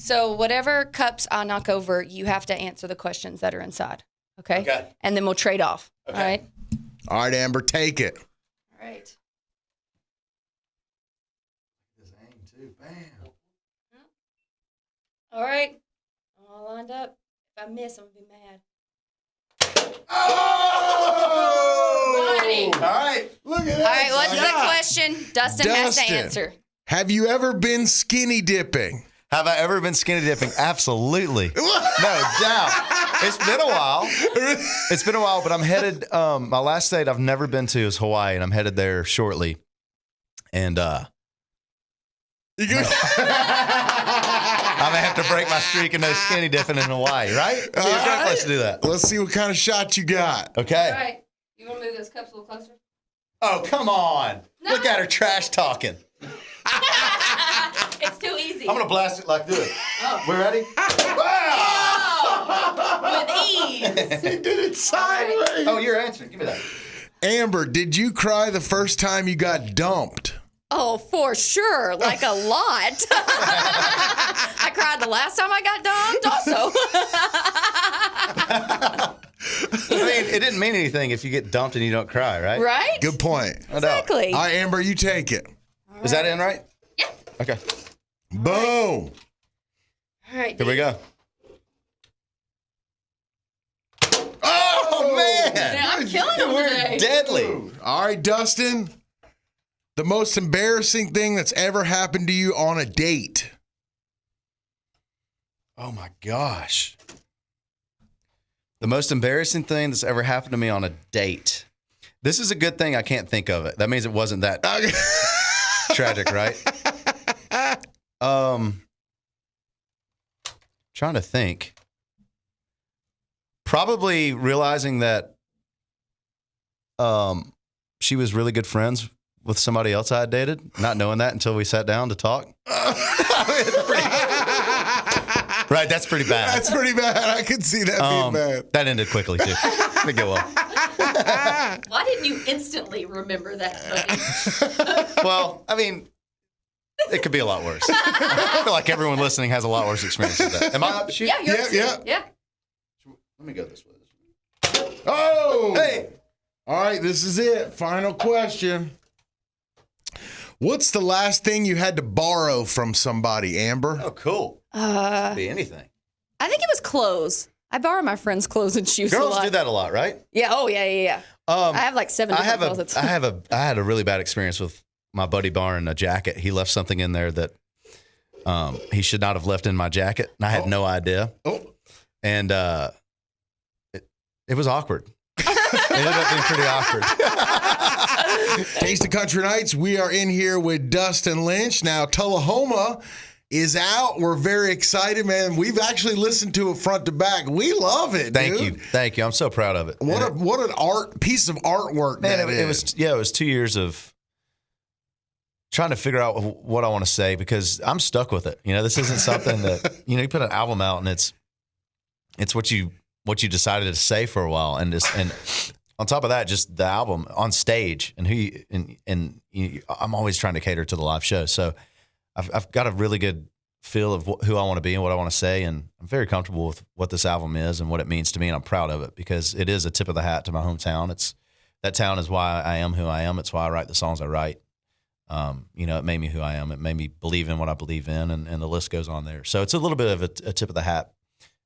So whatever cups I knock over, you have to answer the questions that are inside. Okay? Okay. And then we'll trade off. Okay. All right? All right, Amber, take it. All right. This aim too. Bam. All right. I'm all lined up. If I miss, I'm going to be mad. Oh! Righty. All right. Look at that. All right, what's the Yeah. question? Dustin has to Dustin. answer. Have you ever been skinny dipping? Have I ever been skinny dipping? Absolutely. No doubt. It's been a while. It's been a while, but I'm headed. My last state I've never been to is Hawaii, and I'm headed there shortly. And You good? I'm gonna have to break my streak and no skinny dipping in Hawaii, right? Be a great place to do that. Let's see what kind of shot you got. Okay. All right. You want to move those cups a little closer? Oh, come on. No. Look at her trash talking. It's too easy. I'm gonna blast it like this. Oh. We ready? With ease. He did it sideways. Oh, you're answering. Give me that. Amber, did you cry the first time you got dumped? Oh, for sure. Like a lot. I cried the last time I got dumped also. I mean, it didn't mean anything if you get dumped and you don't cry, right? Right? Good point. No doubt. Exactly. All right, Amber, you take it. Is that in right? Yeah. Okay. Boom. All right. Here we go. Oh, man. Man, I'm killing him today. Deadly. All right, Dustin. The most embarrassing thing that's ever happened to you on a date. Oh, my gosh. The most embarrassing thing that's ever happened to me on a date. This is a good thing I can't think of it. That means it wasn't that tragic, right? Trying to think. Probably realizing that she was really good friends with somebody else I had dated, not knowing that until we sat down to talk. Right, that's pretty bad. That's pretty bad. I could see that being bad. That ended quickly, too. Didn't go well. Why didn't you instantly remember that, buddy? Well, I mean, it could be a lot worse. I feel like everyone listening has a lot worse experience with that. Am I up to shoot? Yeah, you're Yeah. Yeah. Let me go this way. Oh! Hey! All right, this is it. Final question. What's the last thing you had to borrow from somebody, Amber? Oh, cool. Could be anything. I think it was clothes. I borrow my friends' clothes and shoes a Girls lot. do that a lot, right? Yeah. Oh, yeah. I have like 7 different closets. I had a really bad experience with my buddy borrowing a jacket. He left something in there that he should not have left in my jacket, and I had no idea. Oh. And it was awkward. It ended up being pretty awkward. Taste of Country Nights. We are in here with Dustin Lynch. Now, Tullahoma is out. We're very excited, man. We've actually listened to it front to back. We love it, Thank dude. you. I'm so proud of it. What an piece of artwork, Man, that it was 2 years of trying to figure out what I want to say because I'm stuck with it. You know, this isn't something that you put an album out and it's what you decided to say for a while, and on top of that, just the album on stage and I'm always trying to cater to the live show, so I've got a really good feel of who I want to be and what I want to say, and I'm very comfortable with what this album is and what it means to me, and I'm proud of it because it is a tip of the hat to my hometown. That town is why I am who I am. It's why I write the songs I write. It made me who I am. It made me believe in what I believe in, and the list goes on there. So it's a little bit of a tip of the hat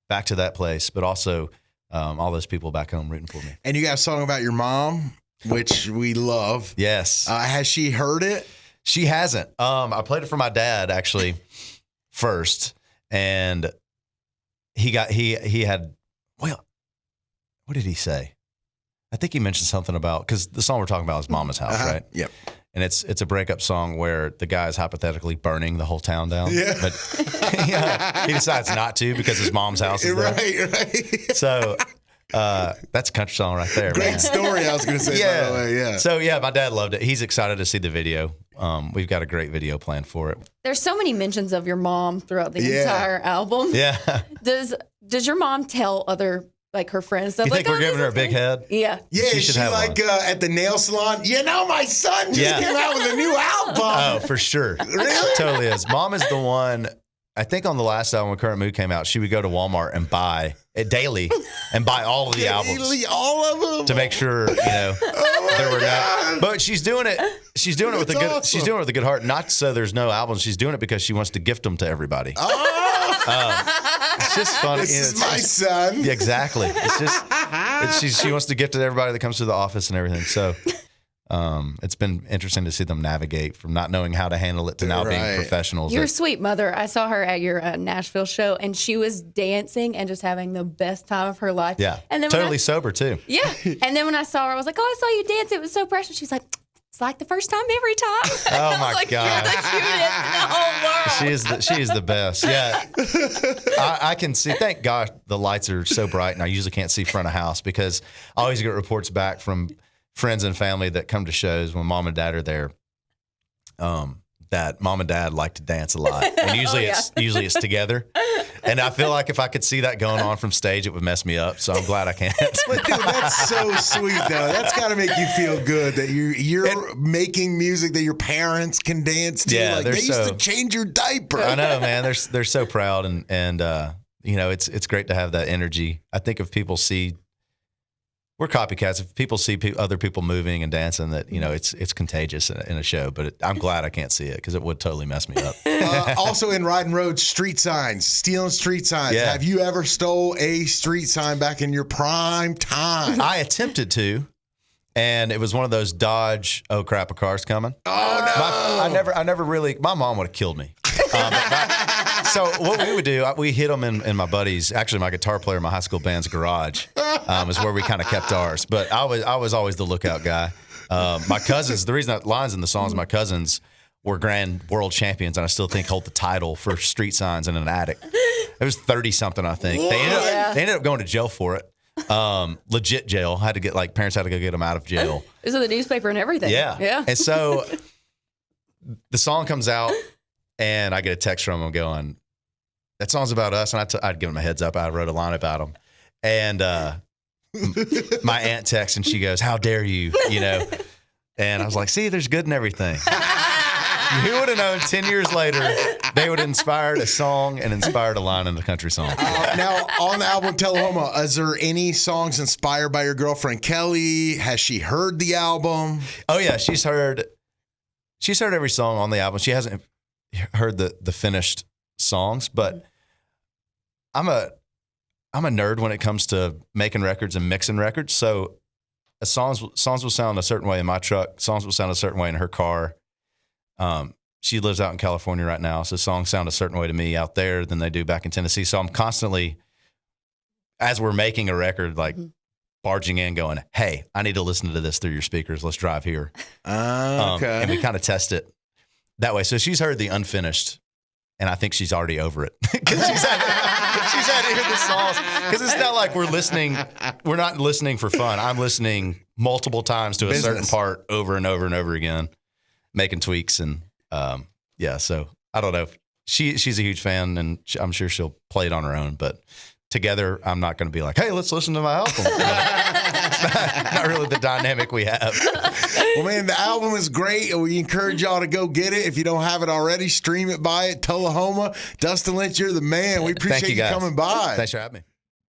back to that place, but also all those people back home rooting for me. And you got a song about your mom, which we love. Yes. Has she heard it? She hasn't. I played it for my dad actually first, and he had, well, what did he say? I think he mentioned something about, because the song we're talking about is Mama's House, right? Yep. And it's a breakup song where the guy is hypothetically burning the whole town down. Yeah. But he decides not to because his mom's house is there. Right. So that's a country song right there. Great man. story, I was going to say, by the way. Yeah. So, my dad loved it. He's excited to see the video. We've got a great video planned for it. There's so many mentions of your mom throughout the entire album. Yeah. Does your mom tell other, like, her friends stuff? You think we're giving her a big head? Yeah. Yeah, She should she's have like one. at the nail salon. My son just came out with a new album. Oh, for sure. Really? Totally is. Mom is the one. I think on the last album when Current Mood came out, she would go to Walmart and buy it daily and buy all of the albums. All of them. To make sure, there were no. But she's doing it. She's doing it with a good. awesome. She's doing it with a good heart. Not so there's no albums. She's doing it because she wants to gift them to everybody. It's just funny. This is my son. Yeah, exactly. It's just she wants to gift it to everybody that comes to the office and everything. So. It's been interesting to see them navigate from not knowing how to handle it to now being professionals. Your sweet mother. I saw her at your Nashville show, and she was dancing and just having the best time of her life. Yeah, and then totally sober too. Yeah, and then when I saw her, I was like, "Oh, I saw you dance. It was so precious." She's like, "It's like the first time every time." Oh my like, God, you're the cutest in the whole world. She is the best. Yeah, I can see. Thank God the lights are so bright, and I usually can't see front of house because I always get reports back from friends and family that come to shows when mom and dad are there, that mom and dad like to dance a lot, and usually it's together. And I feel like if I could see that going on from stage, it would mess me up. So I'm glad I can't. But dude, that's so sweet, though. That's got to make you feel good that you're making music that your parents can dance to. Yeah, like they used to change your diaper. I know, man. They're so proud, and it's great to have that energy. I think if people see. We're copycats. If people see other people moving and dancing, that it's contagious in a show. But I'm glad I can't see it because it would totally mess me up. Also in Riding Road, street signs, stealing street signs. Yeah. Have you ever stole a street sign back in your prime time? I attempted to, and it was one of those Dodge. Oh crap! A car's coming. Oh no! I never really. My mom would have killed me. So what we would do, we hid them in my buddy's, actually my guitar player in my high school band's garage, is where we kind of kept ours. But I was always the lookout guy. My cousins, the reason that line's in the songs, my cousins were grand world champions, and I still think hold the title for street signs in an attic. It was 30 something, I think. They ended up going to jail for it. Legit jail. Parents had to go get them out of jail. It was in the newspaper and everything. Yeah. And so the song comes out. And I get a text from him going, that song's about us. And I'd give him a heads up. I wrote a line about him. And my aunt texts and she goes, how dare you, And I was like, see, there's good in everything. Who would have known 10 years later they would have inspired a song and inspired a line in the country song. Now, on the album Tullahoma, is there any songs inspired by your girlfriend, Kelli? Has she heard the album? Oh, yeah. She's heard every song on the album. She hasn't heard the finished songs, but I'm a nerd when it comes to making records and mixing records. So songs will sound a certain way in my truck. Songs will sound a certain way in her car. She lives out in California right now, so songs sound a certain way to me out there than they do back in Tennessee. So I'm constantly, as we're making a record, like barging in going, hey, I need to listen to this through your speakers. Let's drive here. Okay. And we kind of test it that way. So she's heard the unfinished, and I think she's already over it. Because she's had to hear the songs. Because it's not like we're not listening for fun. I'm listening multiple times to a certain part over and over and over again, making tweaks. And so I don't know. She's a huge fan, and I'm sure she'll play it on her own. But together, I'm not going to be like, hey, let's listen to my album. It's not really the dynamic we have. Well, man, the album is great. We encourage y'all to go get it. If you don't have it already, stream it, buy it. Tullahoma. Dustin Lynch, you're the man. We appreciate you coming by. Thanks for having me.